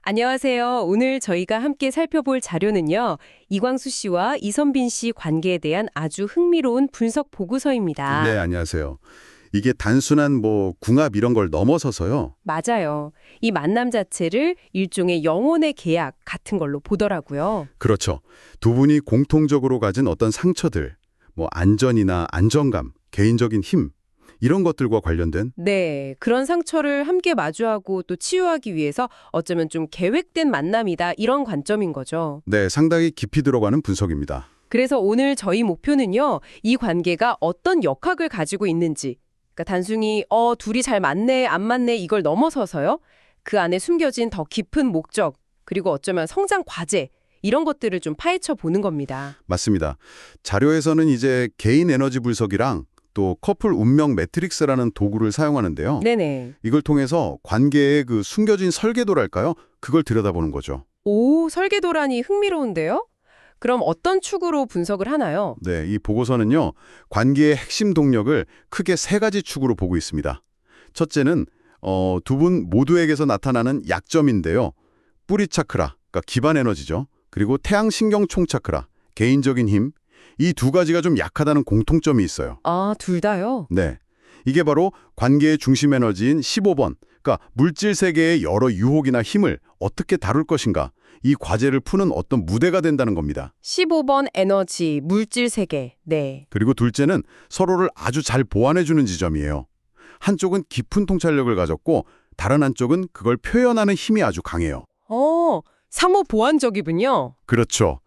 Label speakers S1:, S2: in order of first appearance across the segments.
S1: 안녕하세요. 오늘 저희가 함께 살펴볼 자료는요. 이광수 씨와 이선빈 씨 관계에 대한 아주 흥미로운 분석 보고서입니다.
S2: 네, 안녕하세요. 이게 단순한 궁합 이런 걸 넘어서서요.
S1: 맞아요. 이 만남 자체를 일종의 영혼의 계약 같은 걸로 보더라고요.
S2: 그렇죠. 두 분이 공통적으로 가진 어떤 상처들, 안전이나 안정감, 개인적인 힘, 이런 것들과 관련된
S1: 네, 그런 상처를 함께 마주하고 또 치유하기 위해서 어쩌면 좀 계획된 만남이다 이런 관점인 거죠.
S2: 네, 상당히 깊이 들어가는 분석입니다.
S1: 그래서 오늘 저희 목표는요. 이 관계가 어떤 역학을 가지고 있는지 그러니까 단순히 둘이 잘 맞네, 안 맞네 이걸 넘어서서요. 그 안에 숨겨진 더 깊은 목적, 그리고 어쩌면 성장 과제 이런 것들을 좀 파헤쳐 보는 겁니다.
S2: 맞습니다. 자료에서는 이제 개인 에너지 분석이랑 또 커플 운명 매트릭스라는 도구를 사용하는데요.
S1: 네네.
S2: 이걸 통해서 관계의 그 숨겨진 설계도랄까요? 그걸 들여다보는 거죠.
S1: 오, 설계도라니 흥미로운데요? 그럼 어떤 축으로 분석을 하나요?
S2: 네, 이 보고서는요, 관계의 핵심 동력을 크게 세 가지 축으로 보고 있습니다. 첫째는 두 분 모두에게서 나타나는 약점인데요. 뿌리 차크라, 그러니까 기반 에너지죠. 그리고 태양 신경 총 차크라, 개인적인 힘. 이 두 가지가 좀 약하다는 공통점이 있어요.
S1: 아, 둘 다요?
S2: 네, 이게 바로 관계의 중심 에너지인 15번, 그러니까 물질 세계의 여러 유혹이나 힘을 어떻게 다룰 것인가, 이 과제를 푸는 어떤 무대가 된다는 겁니다.
S1: 15번 에너지, 물질 세계. 네.
S2: 그리고 둘째는 서로를 아주 잘 보완해주는 지점이에요. 한쪽은 깊은 통찰력을 가졌고 다른 한쪽은 그걸 표현하는 힘이 아주 강해요.
S1: 상호 보완적이군요.
S2: 그렇죠.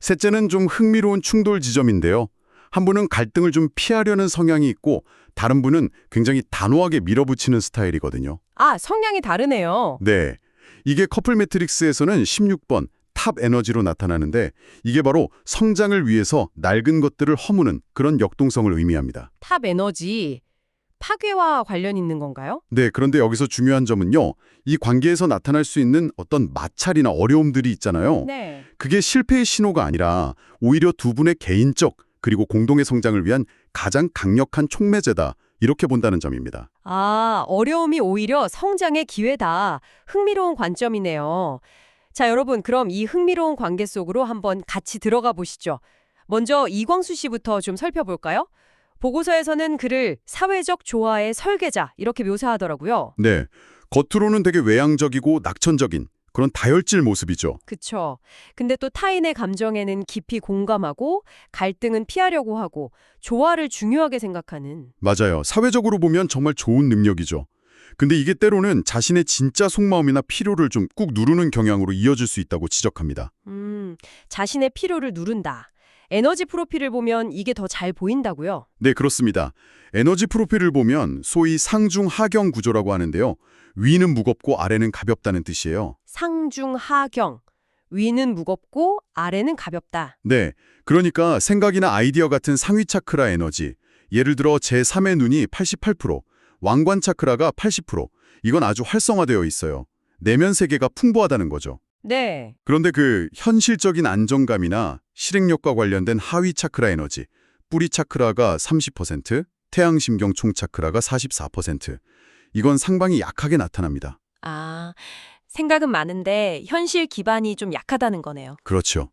S2: 셋째는 좀 흥미로운 충돌 지점인데요. 한 분은 갈등을 좀 피하려는 성향이 있고 다른 분은 굉장히 단호하게 밀어붙이는 스타일이거든요.
S1: 아, 성향이 다르네요.
S2: 네. 이게 커플 매트릭스에서는 16번 탑 에너지로 나타나는데 이게 바로 성장을 위해서 낡은 것들을 허무는 그런 역동성을 의미합니다.
S1: 탑 에너지, 파괴와 관련 있는 건가요?
S2: 네, 그런데 여기서 중요한 점은요. 이 관계에서 나타날 수 있는 어떤 마찰이나 어려움들이 있잖아요.
S1: 네.
S2: 그게 실패의 신호가 아니라 오히려 두 분의 개인적 그리고 공동의 성장을 위한 가장 강력한 촉매제다. 이렇게 본다는 점입니다.
S1: 아, 어려움이 오히려 성장의 기회다. 흥미로운 관점이네요. 자, 여러분, 그럼 이 흥미로운 관계 속으로 한번 같이 들어가 보시죠. 먼저 이광수 씨부터 좀 살펴볼까요? 보고서에서는 그를 사회적 조화의 설계자 이렇게 묘사하더라고요.
S2: 네, 겉으로는 되게 외향적이고 낙천적인 그런 다혈질 모습이죠.
S1: 그쵸. 근데 또 타인의 감정에는 깊이 공감하고 갈등은 피하려고 하고 조화를 중요하게 생각하는.
S2: 맞아요. 사회적으로 보면 정말 좋은 능력이죠. 근데 이게 때로는 자신의 진짜 속마음이나 필요를 좀 꾹 누르는 경향으로 이어질 수 있다고 지적합니다.
S1: 자신의 필요를 누른다. 에너지 프로필을 보면 이게 더 잘 보인다고요?
S2: 네, 그렇습니다. 에너지 프로필을 보면 소위 상중 하경 구조라고 하는데요. 위는 무겁고 아래는 가볍다는 뜻이에요.
S1: 상중하경. 위는 무겁고 아래는 가볍다.
S2: 네, 그러니까 생각이나 아이디어 같은 상위 차크라 에너지, 예를 들어 제3의 눈이 88%, 왕관 차크라가 80%, 이건 아주 활성화되어 있어요. 내면 세계가 풍부하다는 거죠.
S1: 네.
S2: 그런데 그 현실적인 안정감이나 실행력과 관련된 하위 차크라 에너지, 뿌리 차크라가 30%, 태양심경 총 차크라가 44%, 이건 상당히 약하게 나타납니다.
S1: 아, 생각은 많은데 현실 기반이 좀 약하다는 거네요.
S2: 그렇죠.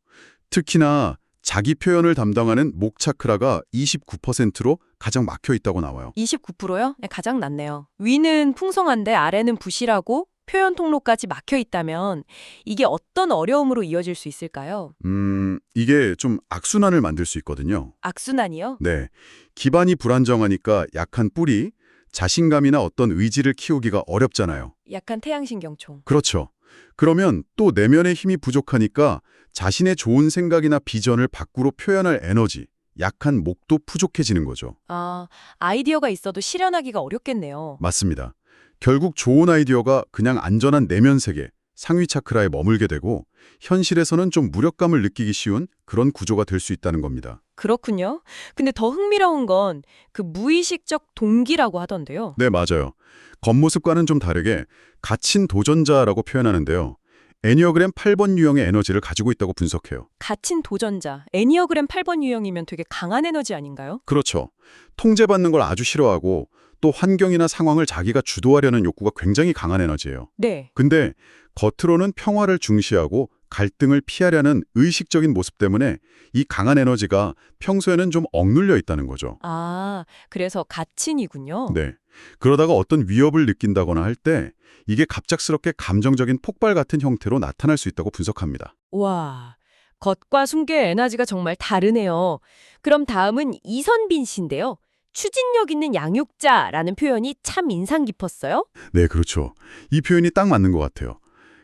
S2: 특히나 자기 표현을 담당하는 목 차크라가 29%로 가장 막혀 있다고 나와요.
S1: 29%요? 네, 가장 낮네요. 위는 풍성한데 아래는 부실하고 표현 통로까지 막혀 있다면 이게 어떤 어려움으로 이어질 수 있을까요?
S2: 이게 좀 악순환을 만들 수 있거든요.
S1: 악순환이요?
S2: 네. 기반이 불안정하니까 약한 뿌리, 자신감이나 어떤 의지를 키우기가 어렵잖아요.
S1: 약한 태양신경총.
S2: 그렇죠. 그러면 또 내면의 힘이 부족하니까 자신의 좋은 생각이나 비전을 밖으로 표현할 에너지, 약한 목도 부족해지는 거죠.
S1: 아, 아이디어가 있어도 실현하기가 어렵겠네요.
S2: 맞습니다. 결국 좋은 아이디어가 그냥 안전한 내면 세계, 상위 차크라에 머물게 되고 현실에서는 좀 무력감을 느끼기 쉬운 그런 구조가 될 수 있다는 겁니다.
S1: 그렇군요. 근데 더 흥미로운 건 그 무의식적 동기라고 하던데요.
S2: 네, 맞아요. 겉모습과는 좀 다르게 갇힌 도전자라고 표현하는데요. 애니어그램 8번 유형의 에너지를 가지고 있다고 분석해요.
S1: 갇힌 도전자, 애니어그램 8번 유형이면 되게 강한 에너지 아닌가요?
S2: 그렇죠. 통제받는 걸 아주 싫어하고 또 환경이나 상황을 자기가 주도하려는 욕구가 굉장히 강한 에너지예요.
S1: 네.
S2: 근데 겉으로는 평화를 중시하고 갈등을 피하려는 의식적인 모습 때문에 이 강한 에너지가 평소에는 좀 억눌려 있다는 거죠.
S1: 아, 그래서 가친이군요.
S2: 네. 그러다가 어떤 위협을 느낀다거나 할 때 이게 갑작스럽게 감정적인 폭발 같은 형태로 나타날 수 있다고 분석합니다.
S1: 와, 겉과 숨겨의 에너지가 정말 다르네요. 그럼 다음은 이선빈 씨인데요. 추진력 있는 양육자라는 표현이 참 인상 깊었어요.
S2: 네, 그렇죠. 이 표현이 딱 맞는 것 같아요.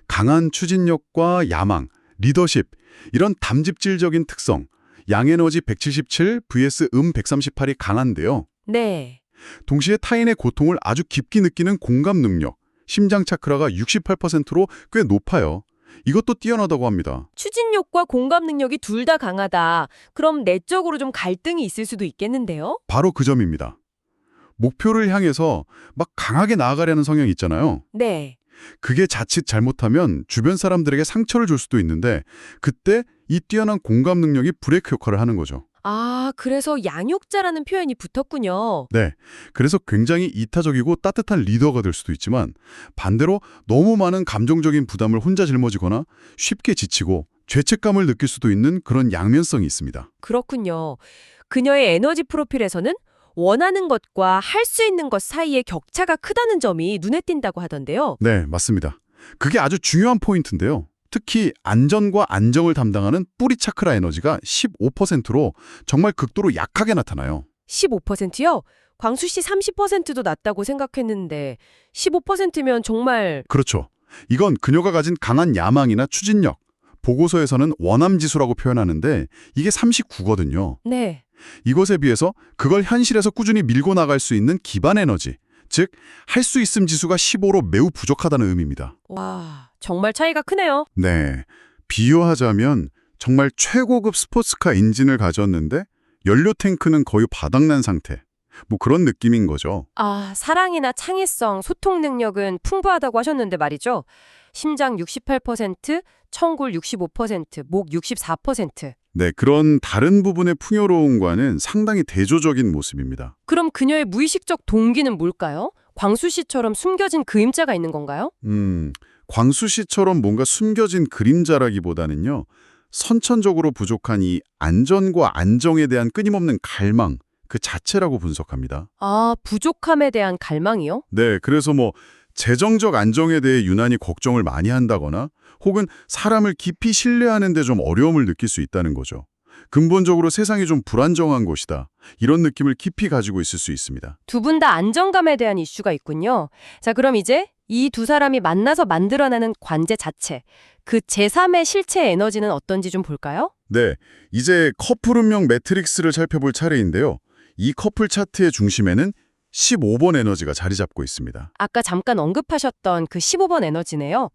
S2: 강한 추진력과 야망, 리더십, 이런 담집질적인 특성, 양에너지 177 vs 138이 강한데요.
S1: 네.
S2: 동시에 타인의 고통을 아주 깊이 느끼는 공감 능력, 심장 차크라가 68%로 꽤 높아요. 이것도 뛰어나다고 합니다.
S1: 추진력과 공감 능력이 둘 다 강하다. 그럼 내적으로 좀 갈등이 있을 수도 있겠는데요?
S2: 바로 그 점입니다. 목표를 향해서 막 강하게 나아가려는 성향이 있잖아요.
S1: 네.
S2: 그게 자칫 잘못하면 주변 사람들에게 상처를 줄 수도 있는데 그때 이 뛰어난 공감 능력이 브레이크 역할을 하는 거죠.
S1: 아, 그래서 양육자라는 표현이 붙었군요.
S2: 네, 그래서 굉장히 이타적이고 따뜻한 리더가 될 수도 있지만 반대로 너무 많은 감정적인 부담을 혼자 짊어지거나 쉽게 지치고 죄책감을 느낄 수도 있는 그런 양면성이 있습니다.
S1: 그렇군요. 그녀의 에너지 프로필에서는 원하는 것과 할 수 있는 것 사이의 격차가 크다는 점이 눈에 띈다고 하던데요.
S2: 네, 맞습니다. 그게 아주 중요한 포인트인데요. 특히 안전과 안정을 담당하는 뿌리 차크라 에너지가 15%로 정말 극도로 약하게 나타나요.
S1: 15%요? 광수 씨 30%도 낮다고 생각했는데 15%면 정말
S2: 그렇죠. 이건 그녀가 가진 강한 야망이나 추진력, 보고서에서는 원함지수라고 표현하는데 이게 39거든요.
S1: 네.
S2: 이것에 비해서 그걸 현실에서 꾸준히 밀고 나갈 수 있는 기반 에너지, 즉 할 수 있음 지수가 15로 매우 부족하다는 의미입니다.
S1: 와, 정말 차이가 크네요.
S2: 네, 비유하자면 정말 최고급 스포츠카 엔진을 가졌는데 연료 탱크는 거의 바닥난 상태. 뭐 그런 느낌인 거죠.
S1: 아, 사랑이나 창의성, 소통 능력은 풍부하다고 하셨는데 말이죠. 심장 68%, 청골 65%, 목 64%.
S2: 네, 그런 다른 부분의 풍요로움과는 상당히 대조적인 모습입니다.
S1: 그럼 그녀의 무의식적 동기는 뭘까요? 광수 씨처럼 숨겨진 그림자가 있는 건가요?
S2: 광수 씨처럼 뭔가 숨겨진 그림자라기보다는요, 선천적으로 부족한 이 안전과 안정에 대한 끊임없는 갈망, 그 자체라고 분석합니다.
S1: 아, 부족함에 대한 갈망이요?
S2: 네, 그래서 뭐 재정적 안정에 대해 유난히 걱정을 많이 한다거나 혹은 사람을 깊이 신뢰하는 데 좀 어려움을 느낄 수 있다는 거죠. 근본적으로 세상이 좀 불안정한 곳이다. 이런 느낌을 깊이 가지고 있을 수 있습니다.
S1: 두 분 다 안정감에 대한 이슈가 있군요. 자, 그럼 이제 이 두 사람이 만나서 만들어내는 관제 자체, 그 제3의 실체 에너지는 어떤지 좀 볼까요?
S2: 네, 이제 커플 운명 매트릭스를 살펴볼 차례인데요. 이 커플 차트의 중심에는 15번 에너지가 자리 잡고 있습니다.
S1: 아까 잠깐 언급하셨던 그 15번 에너지네요.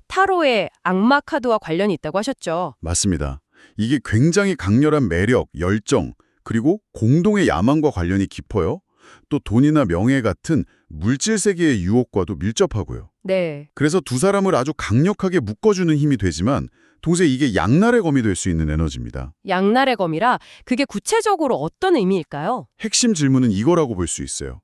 S1: 타로의 악마 카드와 관련이 있다고 하셨죠.
S2: 맞습니다. 이게 굉장히 강렬한 매력, 열정, 그리고 공동의 야망과 관련이 깊어요. 또 돈이나 명예 같은 물질 세계의 유혹과도 밀접하고요.
S1: 네.
S2: 그래서 두 사람을 아주 강력하게 묶어주는 힘이 되지만 동시에 이게 양날의 검이 될 수 있는 에너지입니다.
S1: 양날의 검이라 그게 구체적으로 어떤 의미일까요?
S2: 핵심 질문은 이거라고 볼 수 있어요.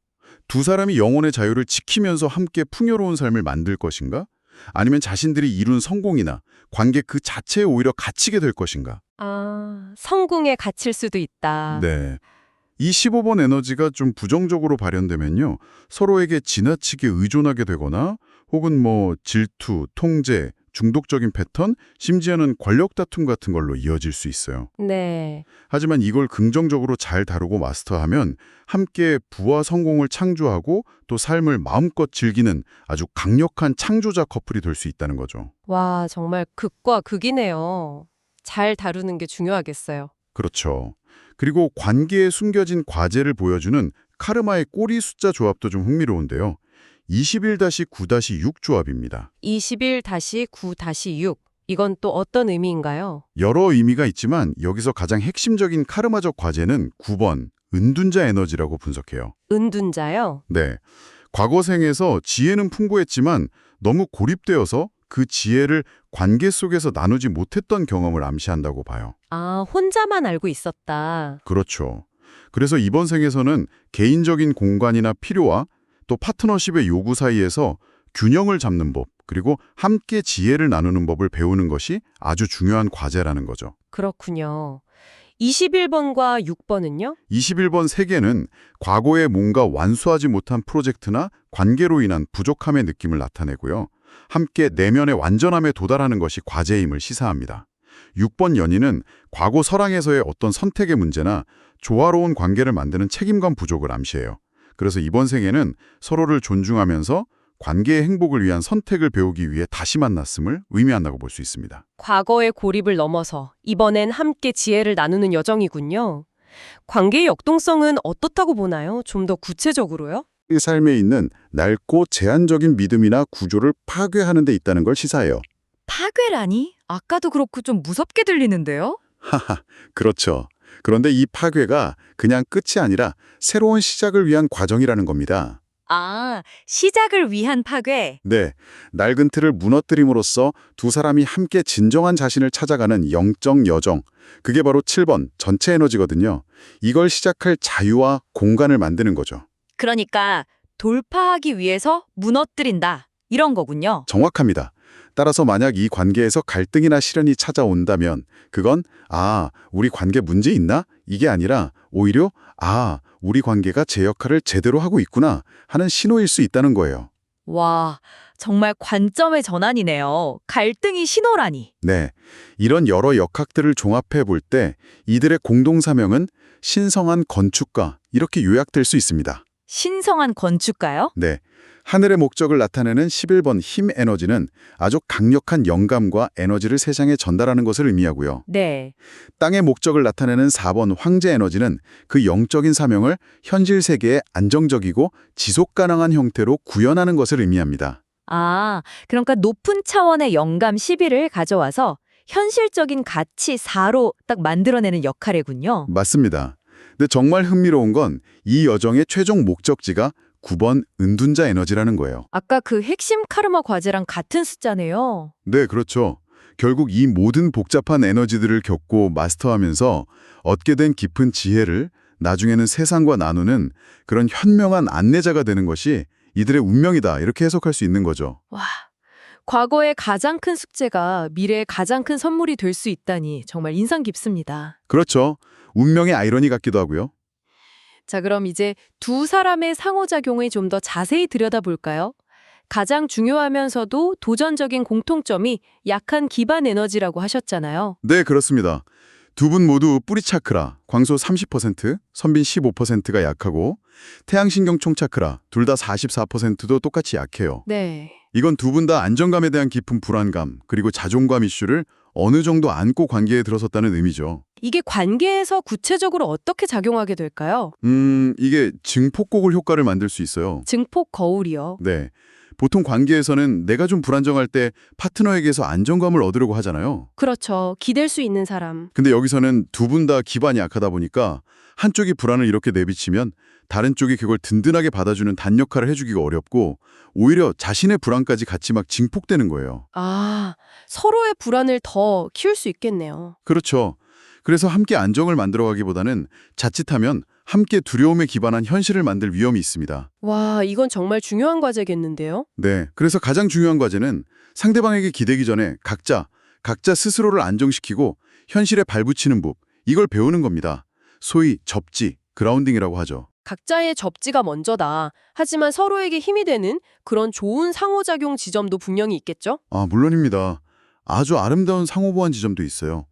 S2: 두 사람이 영혼의 자유를 지키면서 함께 풍요로운 삶을 만들 것인가? 아니면 자신들이 이룬 성공이나 관계 그 자체에 오히려 갇히게 될 것인가?
S1: 아, 성공에 갇힐 수도 있다.
S2: 네. 이 15번 에너지가 좀 부정적으로 발현되면요. 서로에게 지나치게 의존하게 되거나 혹은 뭐 질투, 통제, 중독적인 패턴, 심지어는 권력 다툼 같은 걸로 이어질 수 있어요.
S1: 네.
S2: 하지만 이걸 긍정적으로 잘 다루고 마스터하면 함께 부와 성공을 창조하고 또 삶을 마음껏 즐기는 아주 강력한 창조자 커플이 될 수 있다는 거죠.
S1: 와, 정말 극과 극이네요. 잘 다루는 게 중요하겠어요.
S2: 그렇죠. 그리고 관계에 숨겨진 과제를 보여주는 카르마의 꼬리 숫자 조합도 좀 흥미로운데요. 21-9-6 조합입니다.
S1: 21-9-6. 이건 또 어떤 의미인가요?
S2: 여러 의미가 있지만 여기서 가장 핵심적인 카르마적 과제는 9번, 은둔자 에너지라고 분석해요.
S1: 은둔자요?
S2: 네. 과거 생에서 지혜는 풍부했지만 너무 고립되어서 그 지혜를 관계 속에서 나누지 못했던 경험을 암시한다고 봐요.
S1: 아, 혼자만 알고 있었다.
S2: 그렇죠. 그래서 이번 생에서는 개인적인 공간이나 필요와 또 파트너십의 요구 사이에서 균형을 잡는 법, 그리고 함께 지혜를 나누는 법을 배우는 것이 아주 중요한 과제라는 거죠.
S1: 그렇군요. 21번과 6번은요?
S2: 21번 세계는 과거에 뭔가 완수하지 못한 프로젝트나 관계로 인한 부족함의 느낌을 나타내고요. 함께 내면의 완전함에 도달하는 것이 과제임을 시사합니다. 6번 연인은 과거 설왕에서의 어떤 선택의 문제나 조화로운 관계를 만드는 책임감 부족을 암시해요. 그래서 이번 생에는 서로를 존중하면서 관계의 행복을 위한 선택을 배우기 위해 다시 만났음을 의미한다고 볼 수 있습니다.
S1: 과거의 고립을 넘어서 이번엔 함께 지혜를 나누는 여정이군요. 관계의 역동성은 어떻다고 보나요? 좀 더 구체적으로요?
S2: 이 삶에 있는 낡고 제한적인 믿음이나 구조를 파괴하는 데 있다는 걸 시사해요.
S3: 파괴라니? 아까도 그렇고 좀 무섭게 들리는데요?
S2: 하하, 그렇죠. 그런데 이 파괴가 그냥 끝이 아니라 새로운 시작을 위한 과정이라는 겁니다.
S3: 아, 시작을 위한 파괴.
S2: 네, 낡은 틀을 무너뜨림으로써 두 사람이 함께 진정한 자신을 찾아가는 영적 여정, 그게 바로 7번 전체 에너지거든요. 이걸 시작할 자유와 공간을 만드는 거죠.
S3: 그러니까 돌파하기 위해서 무너뜨린다. 이런 거군요.
S2: 정확합니다. 따라서 만약 이 관계에서 갈등이나 시련이 찾아온다면 그건 우리 관계 문제 있나? 이게 아니라 오히려 우리 관계가 제 역할을 제대로 하고 있구나 하는 신호일 수 있다는 거예요.
S3: 와, 정말 관점의 전환이네요. 갈등이 신호라니.
S2: 네, 이런 여러 역학들을 종합해 볼 때 이들의 공동사명은 신성한 건축가 이렇게 요약될 수 있습니다.
S3: 신성한 건축가요?
S2: 네, 하늘의 목적을 나타내는 11번 힘 에너지는 아주 강력한 영감과 에너지를 세상에 전달하는 것을 의미하고요.
S3: 네.
S2: 땅의 목적을 나타내는 4번 황제 에너지는 그 영적인 사명을 현실 세계에 안정적이고 지속 가능한 형태로 구현하는 것을 의미합니다.
S3: 아, 그러니까 높은 차원의 영감 11을 가져와서 현실적인 가치 4로 딱 만들어내는 역할이군요.
S2: 맞습니다. 근데 정말 흥미로운 건 이 여정의 최종 목적지가 9번 은둔자 에너지라는 거예요.
S1: 아까 그 핵심 카르마 과제랑 같은 숫자네요.
S2: 네, 그렇죠. 결국 이 모든 복잡한 에너지들을 겪고 마스터하면서 얻게 된 깊은 지혜를 나중에는 세상과 나누는 그런 현명한 안내자가 되는 것이 이들의 운명이다 이렇게 해석할 수 있는 거죠.
S1: 와, 과거의 가장 큰 숙제가 미래의 가장 큰 선물이 될 수 있다니 정말 인상 깊습니다.
S2: 그렇죠. 운명의 아이러니 같기도 하고요.
S1: 자, 그럼 이제 두 사람의 상호작용을 좀 더 자세히 들여다볼까요? 가장 중요하면서도 도전적인 공통점이 약한 기반 에너지라고 하셨잖아요.
S2: 네, 그렇습니다. 두 분 모두 뿌리 차크라, 광소 30%, 선빈 15%가 약하고 태양신경 총차크라, 둘 다 44%도 똑같이 약해요.
S1: 네.
S2: 이건 두 분 다 안정감에 대한 깊은 불안감, 그리고 자존감 이슈를 어느 정도 안고 관계에 들어섰다는 의미죠.
S1: 이게 관계에서 구체적으로 어떻게 작용하게 될까요?
S2: 이게 증폭곡을 효과를 만들 수 있어요.
S1: 증폭 거울이요.
S2: 네. 보통 관계에서는 내가 좀 불안정할 때 파트너에게서 안정감을 얻으려고 하잖아요.
S1: 그렇죠. 기댈 수 있는 사람.
S2: 근데 여기서는 두 분 다 기반이 약하다 보니까 한쪽이 불안을 이렇게 내비치면 다른 쪽이 그걸 든든하게 받아주는 단 역할을 해주기가 어렵고 오히려 자신의 불안까지 같이 막 증폭되는 거예요.
S1: 아, 서로의 불안을 더 키울 수 있겠네요.
S2: 그렇죠. 그래서 함께 안정을 만들어가기보다는 자칫하면 함께 두려움에 기반한 현실을 만들 위험이 있습니다.
S1: 와, 이건 정말 중요한 과제겠는데요?
S2: 네, 그래서 가장 중요한 과제는 상대방에게 기대기 전에 각자 스스로를 안정시키고 현실에 발붙이는 법, 이걸 배우는 겁니다. 소위 접지, 그라운딩이라고 하죠.
S1: 각자의 접지가 먼저다. 하지만 서로에게 힘이 되는 그런 좋은 상호작용 지점도 분명히 있겠죠?
S2: 물론입니다. 아주 아름다운 상호보완 지점도 있어요.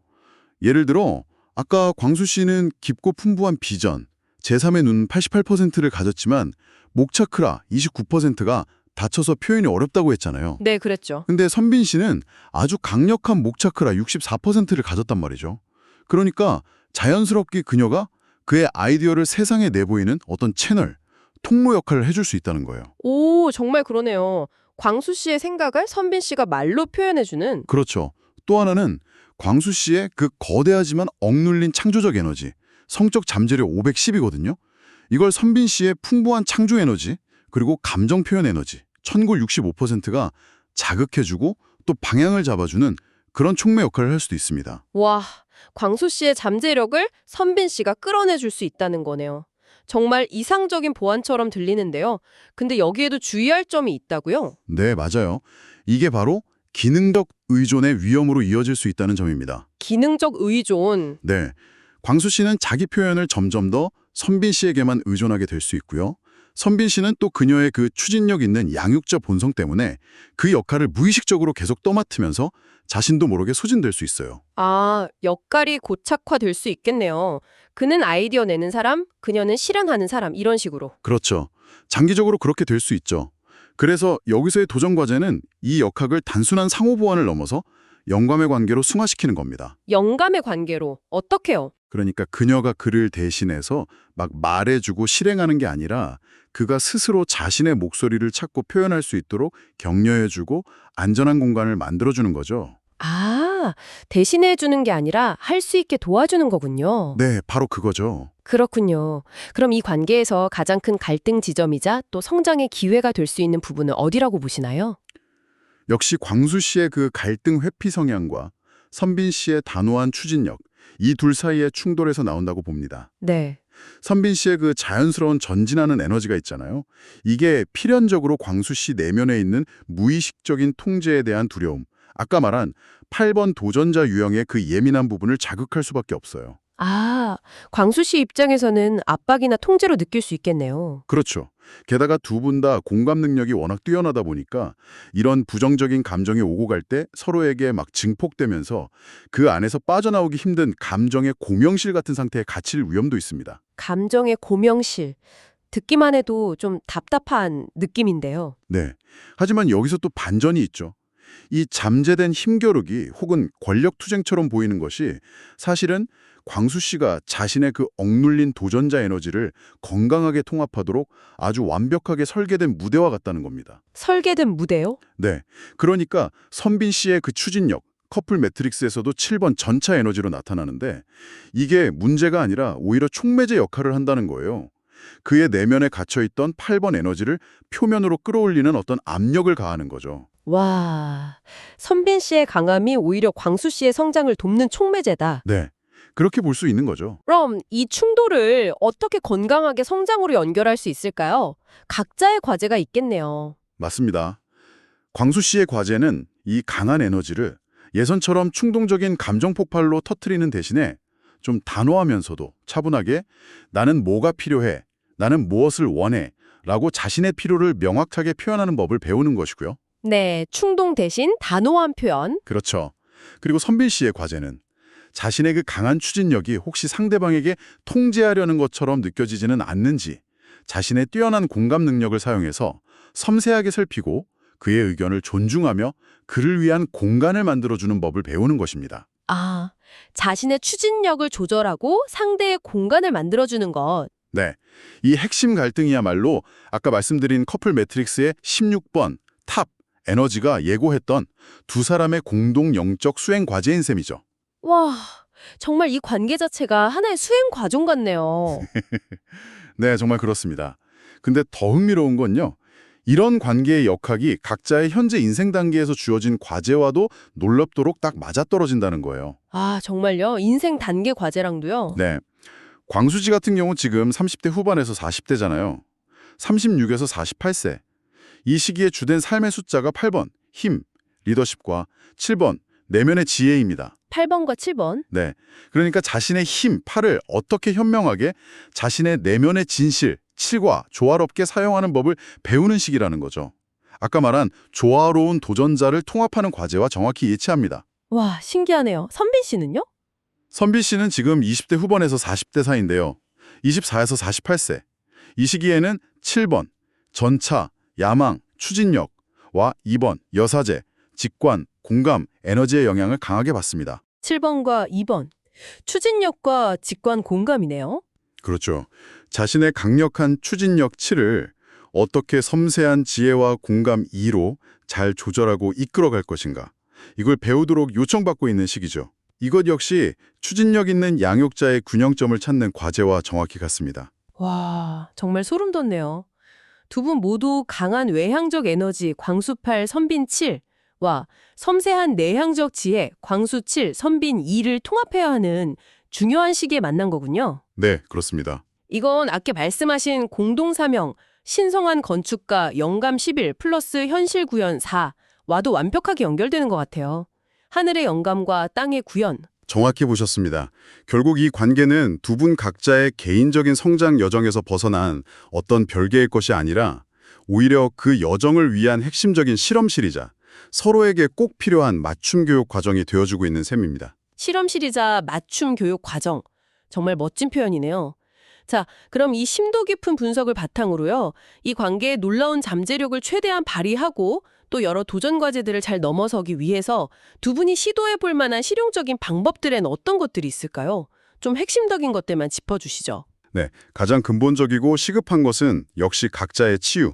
S2: 예를 들어 아까 광수 씨는 깊고 풍부한 비전, 제3의 눈 88%를 가졌지만 목차크라 29%가 다쳐서 표현이 어렵다고 했잖아요.
S1: 네, 그랬죠.
S2: 근데 선빈 씨는 아주 강력한 목차크라 64%를 가졌단 말이죠. 그러니까 자연스럽게 그녀가 그의 아이디어를 세상에 내보이는 어떤 채널, 통로 역할을 해줄 수 있다는 거예요.
S1: 오, 정말 그러네요. 광수 씨의 생각을 선빈 씨가 말로 표현해주는.
S2: 그렇죠. 또 하나는 광수 씨의 그 거대하지만 억눌린 창조적 에너지, 성적 잠재력 510이거든요. 이걸 선빈 씨의 풍부한 창조 에너지, 그리고 감정 표현 에너지, 천골 65%가 자극해주고 또 방향을 잡아주는 그런 촉매 역할을 할 수도 있습니다.
S1: 와, 광수 씨의 잠재력을 선빈 씨가 끌어내줄 수 있다는 거네요. 정말 이상적인 보안처럼 들리는데요. 근데 여기에도 주의할 점이 있다고요?
S2: 네, 맞아요. 이게 바로 기능적 의존의 위험으로 이어질 수 있다는 점입니다.
S1: 기능적 의존.
S2: 네, 광수 씨는 자기 표현을 점점 더 선빈 씨에게만 의존하게 될 수 있고요. 선빈 씨는 또 그녀의 그 추진력 있는 양육자 본성 때문에 그 역할을 무의식적으로 계속 떠맡으면서 자신도 모르게 소진될 수 있어요.
S1: 아, 역할이 고착화될 수 있겠네요. 그는 아이디어 내는 사람, 그녀는 실현하는 사람 이런 식으로.
S2: 그렇죠. 장기적으로 그렇게 될 수 있죠. 그래서 여기서의 도전 과제는 이 역학을 단순한 상호 보완을 넘어서 영감의 관계로 승화시키는 겁니다.
S1: 영감의 관계로 어떻게요?
S2: 그러니까 그녀가 그를 대신해서 막 말해주고 실행하는 게 아니라 그가 스스로 자신의 목소리를 찾고 표현할 수 있도록 격려해주고 안전한 공간을 만들어주는 거죠.
S1: 아, 대신해 주는 게 아니라 할 수 있게 도와주는 거군요.
S2: 네, 바로 그거죠.
S1: 그렇군요. 그럼 이 관계에서 가장 큰 갈등 지점이자 또 성장의 기회가 될 수 있는 부분은 어디라고 보시나요?
S2: 역시 광수 씨의 그 갈등 회피 성향과 선빈 씨의 단호한 추진력, 이 둘 사이의 충돌에서 나온다고 봅니다.
S1: 네.
S2: 선빈 씨의 그 자연스러운 전진하는 에너지가 있잖아요. 이게 필연적으로 광수 씨 내면에 있는 무의식적인 통제에 대한 두려움, 아까 말한 8번 도전자 유형의 그 예민한 부분을 자극할 수밖에 없어요.
S1: 아, 광수 씨 입장에서는 압박이나 통제로 느낄 수 있겠네요.
S2: 그렇죠. 게다가 두 분 다 공감 능력이 워낙 뛰어나다 보니까 이런 부정적인 감정이 오고 갈 때 서로에게 막 증폭되면서 그 안에서 빠져나오기 힘든 감정의 공영실 같은 상태에 갇힐 위험도 있습니다.
S1: 감정의 고명실. 듣기만 해도 좀 답답한 느낌인데요.
S2: 네. 하지만 여기서 또 반전이 있죠. 이 잠재된 힘겨루기 혹은 권력투쟁처럼 보이는 것이 사실은 광수 씨가 자신의 그 억눌린 도전자 에너지를 건강하게 통합하도록 아주 완벽하게 설계된 무대와 같다는 겁니다.
S1: 설계된 무대요?
S2: 네. 그러니까 선빈 씨의 그 추진력, 커플 매트릭스에서도 7번 전차 에너지로 나타나는데 이게 문제가 아니라 오히려 촉매제 역할을 한다는 거예요. 그의 내면에 갇혀있던 8번 에너지를 표면으로 끌어올리는 어떤 압력을 가하는 거죠.
S1: 와, 선빈 씨의 강함이 오히려 광수 씨의 성장을 돕는 촉매제다.
S2: 네. 그렇게 볼 수 있는 거죠.
S1: 그럼 이 충돌을 어떻게 건강하게 성장으로 연결할 수 있을까요? 각자의 과제가 있겠네요.
S2: 맞습니다. 광수 씨의 과제는 이 강한 에너지를 예선처럼 충동적인 감정 폭발로 터트리는 대신에 좀 단호하면서도 차분하게 나는 뭐가 필요해, 나는 무엇을 원해 라고 자신의 필요를 명확하게 표현하는 법을 배우는 것이고요.
S1: 네, 충동 대신 단호한 표현.
S2: 그렇죠. 그리고 선빈 씨의 과제는 자신의 그 강한 추진력이 혹시 상대방에게 통제하려는 것처럼 느껴지지는 않는지 자신의 뛰어난 공감 능력을 사용해서 섬세하게 살피고 그의 의견을 존중하며 그를 위한 공간을 만들어주는 법을 배우는 것입니다.
S1: 아, 자신의 추진력을 조절하고 상대의 공간을 만들어주는 것.
S2: 네, 이 핵심 갈등이야말로 아까 말씀드린 커플 매트릭스의 16번 탑 에너지가 예고했던 두 사람의 공동 영적 수행 과제인 셈이죠.
S1: 와, 정말 이 관계 자체가 하나의 수행 과정 같네요.
S2: 네, 정말 그렇습니다. 근데 더 흥미로운 건요. 이런 관계의 역학이 각자의 현재 인생 단계에서 주어진 과제와도 놀랍도록 딱 맞아떨어진다는 거예요.
S1: 아, 정말요? 인생 단계 과제랑도요?
S2: 네, 광수지 같은 경우 지금 30대 후반에서 40대잖아요. 36에서 48세. 이 시기에 주된 삶의 숫자가 8번, 힘, 리더십과 7번, 내면의 지혜입니다.
S1: 8번과 7번.
S2: 네, 그러니까 자신의 힘, 8을 어떻게 현명하게 자신의 내면의 진실, 7과 조화롭게 사용하는 법을 배우는 시기라는 거죠. 아까 말한 조화로운 도전자를 통합하는 과제와 정확히 일치합니다.
S1: 와, 신기하네요. 선빈 씨는요?
S2: 선비 씨는 지금 20대 후반에서 40대 사이인데요. 24에서 48세. 이 시기에는 7번, 전차, 야망, 추진력과 2번, 여사제, 직관, 공감, 에너지의 영향을 강하게 받습니다.
S1: 7번과 2번. 추진력과 직관 공감이네요.
S2: 그렇죠. 자신의 강력한 추진력 7을 어떻게 섬세한 지혜와 공감 2로 잘 조절하고 이끌어갈 것인가. 이걸 배우도록 요청받고 있는 시기죠. 이것 역시 추진력 있는 양육자의 균형점을 찾는 과제와 정확히 같습니다.
S1: 와, 정말 소름 돋네요. 두 분 모두 강한 외향적 에너지 광수8 선빈 7와 섬세한 내향적 지혜 광수 7 선빈 2를 통합해야 하는 중요한 시기에 만난 거군요.
S2: 네, 그렇습니다.
S1: 이건 아까 말씀하신 공동사명, 신성한 건축가 영감 11 플러스 현실 구현 4와도 완벽하게 연결되는 것 같아요. 하늘의 영감과 땅의 구현.
S2: 정확히 보셨습니다. 결국 이 관계는 두 분 각자의 개인적인 성장 여정에서 벗어난 어떤 별개의 것이 아니라 오히려 그 여정을 위한 핵심적인 실험실이자 서로에게 꼭 필요한 맞춤 교육 과정이 되어주고 있는 셈입니다.
S1: 실험실이자 맞춤 교육 과정. 정말 멋진 표현이네요. 자, 그럼 이 심도 깊은 분석을 바탕으로요. 이 관계의 놀라운 잠재력을 최대한 발휘하고 또 여러 도전 과제들을 잘 넘어서기 위해서 두 분이 시도해 볼 만한 실용적인 방법들엔 어떤 것들이 있을까요? 좀 핵심적인 것들만 짚어주시죠.
S2: 네, 가장 근본적이고 시급한 것은 역시 각자의 치유,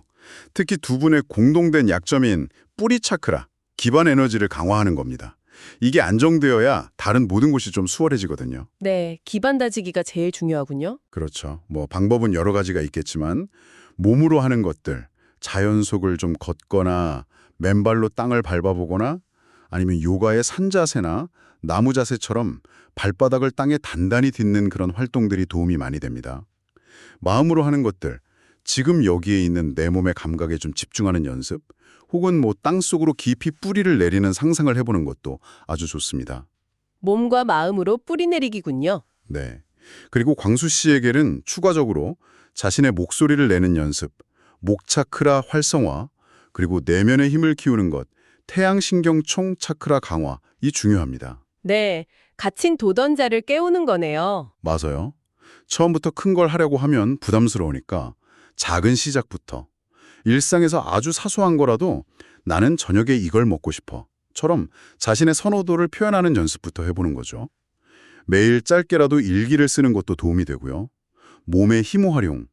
S2: 특히 두 분의 공동된 약점인 뿌리 차크라, 기반 에너지를 강화하는 겁니다. 이게 안정되어야 다른 모든 것이 좀 수월해지거든요.
S1: 네, 기반 다지기가 제일 중요하군요.
S2: 그렇죠. 뭐 방법은 여러 가지가 있겠지만 몸으로 하는 것들, 자연 속을 좀 걷거나 맨발로 땅을 밟아보거나 아니면 요가의 산 자세나 나무 자세처럼 발바닥을 땅에 단단히 딛는 그런 활동들이 도움이 많이 됩니다. 마음으로 하는 것들, 지금 여기에 있는 내 몸의 감각에 좀 집중하는 연습, 혹은 뭐 땅속으로 깊이 뿌리를 내리는 상상을 해보는 것도 아주 좋습니다.
S1: 몸과 마음으로 뿌리 내리기군요.
S2: 네. 그리고 광수 씨에게는 추가적으로 자신의 목소리를 내는 연습, 목 차크라 활성화, 그리고 내면의 힘을 키우는 것, 태양신경총 차크라 강화, 이 중요합니다.
S1: 네, 갇힌 도전자를 깨우는 거네요.
S2: 맞아요. 처음부터 큰 걸 하려고 하면 부담스러우니까 작은 시작부터 일상에서 아주 사소한 거라도 나는 저녁에 이걸 먹고 싶어 처럼 자신의 선호도를 표현하는 연습부터 해보는 거죠. 매일 짧게라도 일기를 쓰는 것도 도움이 되고요. 몸의 힘 활용,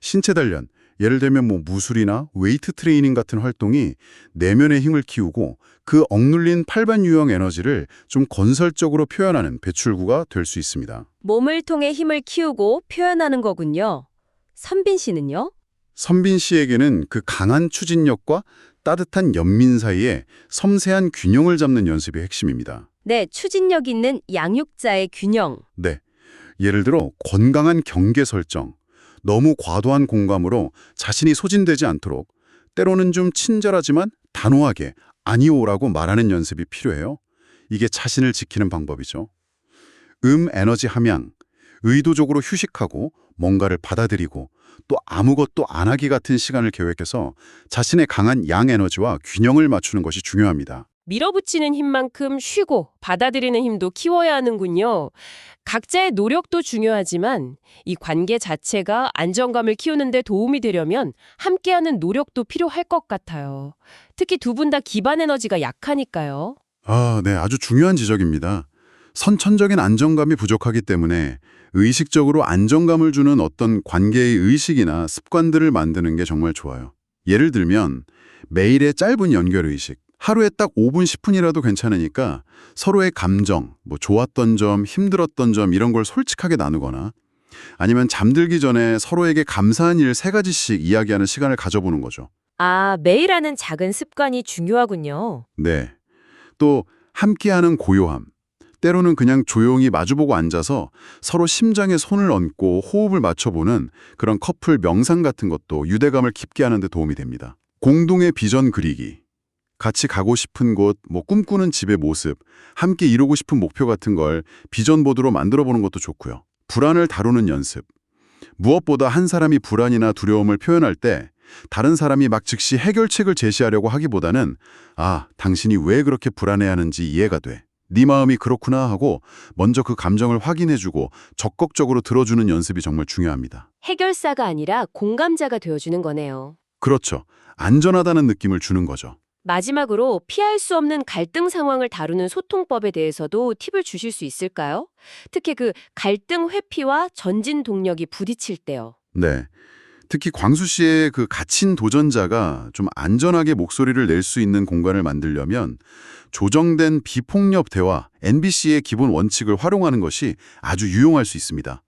S2: 신체 단련, 예를 들면 뭐 무술이나 웨이트 트레이닝 같은 활동이 내면의 힘을 키우고 그 억눌린 팔반 유형 에너지를 좀 건설적으로 표현하는 배출구가 될 수 있습니다.
S3: 몸을 통해 힘을 키우고 표현하는 거군요. 선빈 씨는요?
S2: 선빈 씨에게는 그 강한 추진력과 따뜻한 연민 사이에 섬세한 균형을 잡는 연습이 핵심입니다.
S3: 네, 추진력 있는 양육자의 균형.
S2: 네. 예를 들어 건강한 경계 설정, 너무 과도한 공감으로 자신이 소진되지 않도록 때로는 좀 친절하지만 단호하게 아니오라고 말하는 연습이 필요해요. 이게 자신을 지키는 방법이죠. 에너지 함양, 의도적으로 휴식하고 뭔가를 받아들이고 또 아무것도 안 하기 같은 시간을 계획해서 자신의 강한 양 에너지와 균형을 맞추는 것이 중요합니다.
S1: 밀어붙이는 힘만큼 쉬고 받아들이는 힘도 키워야 하는군요. 각자의 노력도 중요하지만 이 관계 자체가 안정감을 키우는 데 도움이 되려면 함께하는 노력도 필요할 것 같아요. 특히 두 분 다 기반 에너지가 약하니까요.
S2: 네, 아주 중요한 지적입니다. 선천적인 안정감이 부족하기 때문에 의식적으로 안정감을 주는 어떤 관계의 의식이나 습관들을 만드는 게 정말 좋아요. 예를 들면 매일의 짧은 연결의식, 하루에 딱 5분, 10분이라도 괜찮으니까 서로의 감정, 뭐 좋았던 점, 힘들었던 점 이런 걸 솔직하게 나누거나 아니면 잠들기 전에 서로에게 감사한 일 3가지씩 이야기하는 시간을 가져보는 거죠.
S3: 아, 매일 하는 작은 습관이 중요하군요.
S2: 네. 또 함께하는 고요함. 때로는 그냥 조용히 마주보고 앉아서 서로 심장에 손을 얹고 호흡을 맞춰보는 그런 커플 명상 같은 것도 유대감을 깊게 하는 데 도움이 됩니다. 공동의 비전 그리기. 같이 가고 싶은 곳, 뭐 꿈꾸는 집의 모습, 함께 이루고 싶은 목표 같은 걸 비전보드로 만들어보는 것도 좋고요. 불안을 다루는 연습. 무엇보다 한 사람이 불안이나 두려움을 표현할 때 다른 사람이 막 즉시 해결책을 제시하려고 하기보다는 당신이 왜 그렇게 불안해하는지 이해가 돼. 네 마음이 그렇구나 하고 먼저 그 감정을 확인해주고 적극적으로 들어주는 연습이 정말 중요합니다.
S3: 해결사가 아니라 공감자가 되어주는 거네요.
S2: 그렇죠. 안전하다는 느낌을 주는 거죠.
S3: 마지막으로 피할 수 없는 갈등 상황을 다루는 소통법에 대해서도 팁을 주실 수 있을까요? 특히 그 갈등 회피와 전진 동력이 부딪힐 때요.
S2: 네. 특히 광수 씨의 그 갇힌 도전자가 좀 안전하게 목소리를 낼 수 있는 공간을 만들려면 조정된 비폭력 대화, NBC의 기본 원칙을 활용하는 것이 아주 유용할 수 있습니다.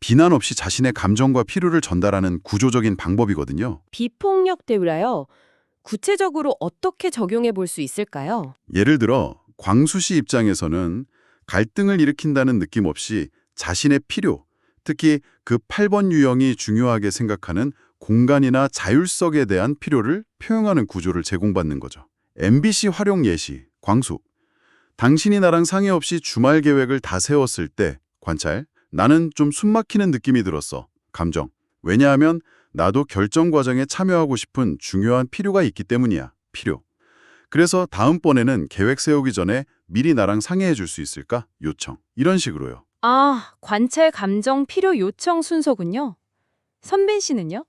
S2: 비난 없이 자신의 감정과 필요를 전달하는 구조적인 방법이거든요.
S1: 비폭력 대우라요. 구체적으로 어떻게 적용해 볼 수 있을까요?
S2: 예를 들어 광수 씨 입장에서는 갈등을 일으킨다는 느낌 없이 자신의 필요, 특히 그 8번 유형이 중요하게 생각하는 공간이나 자율성에 대한 필요를 표현하는 구조를 제공받는 거죠. MBC 활용 예시, 광수. 당신이 나랑 상의 없이 주말 계획을 다 세웠을 때 관찰, 나는 좀 숨막히는 느낌이 들었어. 감정. 왜냐하면 나도 결정 과정에 참여하고 싶은 중요한 필요가 있기 때문이야. 필요. 그래서 다음번에는 계획 세우기 전에 미리 나랑 상의해 줄 수 있을까? 요청. 이런 식으로요.
S4: 아, 관찰 감정 필요 요청 순서군요. 선빈 씨는요?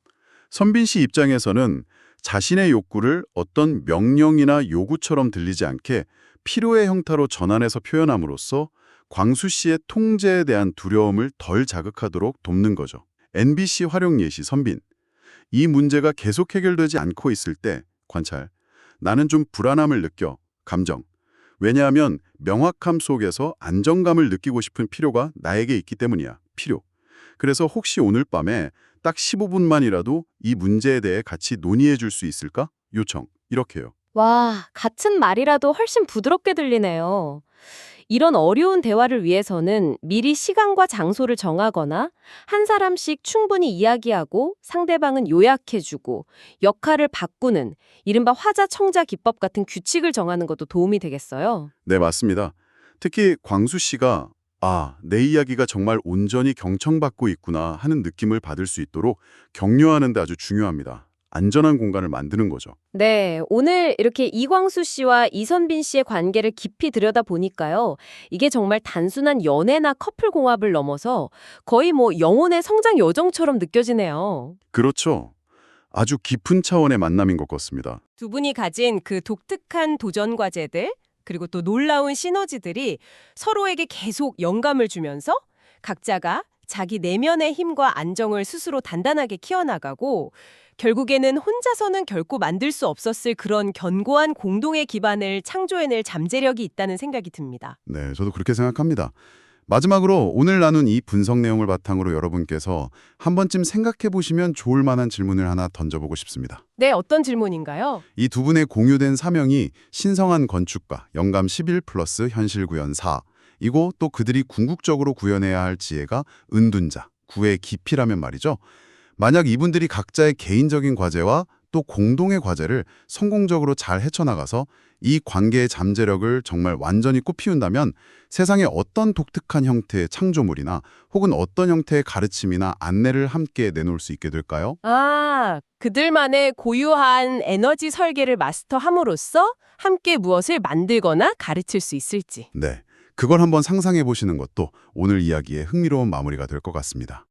S2: 선빈 씨 입장에서는 자신의 욕구를 어떤 명령이나 요구처럼 들리지 않게 필요의 형태로 전환해서 표현함으로써 광수 씨의 통제에 대한 두려움을 덜 자극하도록 돕는 거죠. NBC 활용 예시 선빈. 이 문제가 계속 해결되지 않고 있을 때 관찰. 나는 좀 불안함을 느껴. 감정. 왜냐하면 명확함 속에서 안정감을 느끼고 싶은 필요가 나에게 있기 때문이야. 필요. 그래서 혹시 오늘 밤에 딱 15분만이라도 이 문제에 대해 같이 논의해 줄 수 있을까? 요청. 이렇게요.
S3: 와, 같은 말이라도 훨씬 부드럽게 들리네요. 이런 어려운 대화를 위해서는 미리 시간과 장소를 정하거나 한 사람씩 충분히 이야기하고 상대방은 요약해주고 역할을 바꾸는 이른바 화자청자 기법 같은 규칙을 정하는 것도 도움이 되겠어요.
S2: 네, 맞습니다. 특히 광수 씨가 내 이야기가 정말 온전히 경청받고 있구나 하는 느낌을 받을 수 있도록 격려하는 데 아주 중요합니다. 안전한 공간을 만드는 거죠.
S3: 네, 오늘 이렇게 이광수 씨와 이선빈 씨의 관계를 깊이 들여다보니까요. 이게 정말 단순한 연애나 커플 공합을 넘어서 거의 영혼의 성장 여정처럼 느껴지네요.
S2: 그렇죠. 아주 깊은 차원의 만남인 것 같습니다.
S1: 두 분이 가진 그 독특한 도전 과제들, 그리고 또 놀라운 시너지들이 서로에게 계속 영감을 주면서 각자가 자기 내면의 힘과 안정을 스스로 단단하게 키워나가고 결국에는 혼자서는 결코 만들 수 없었을 그런 견고한 공동의 기반을 창조해낼 잠재력이 있다는 생각이 듭니다.
S2: 네, 저도 그렇게 생각합니다. 마지막으로 오늘 나눈 이 분석 내용을 바탕으로 여러분께서 한 번쯤 생각해 보시면 좋을 만한 질문을 하나 던져보고 싶습니다.
S1: 네, 어떤 질문인가요?
S2: 이 두 분의 공유된 사명이 신성한 건축가, 영감 11 플러스 현실 구현 4, 이고 또 그들이 궁극적으로 구현해야 할 지혜가 은둔자, 구의 깊이라면 말이죠. 만약 이분들이 각자의 개인적인 과제와 또 공동의 과제를 성공적으로 잘 헤쳐나가서 이 관계의 잠재력을 정말 완전히 꽃피운다면 세상에 어떤 독특한 형태의 창조물이나 혹은 어떤 형태의 가르침이나 안내를 함께 내놓을 수 있게 될까요?
S1: 그들만의 고유한 에너지 설계를 마스터함으로써 함께 무엇을 만들거나 가르칠 수 있을지.
S2: 네, 그걸 한번 상상해 보시는 것도 오늘 이야기의 흥미로운 마무리가 될 것 같습니다.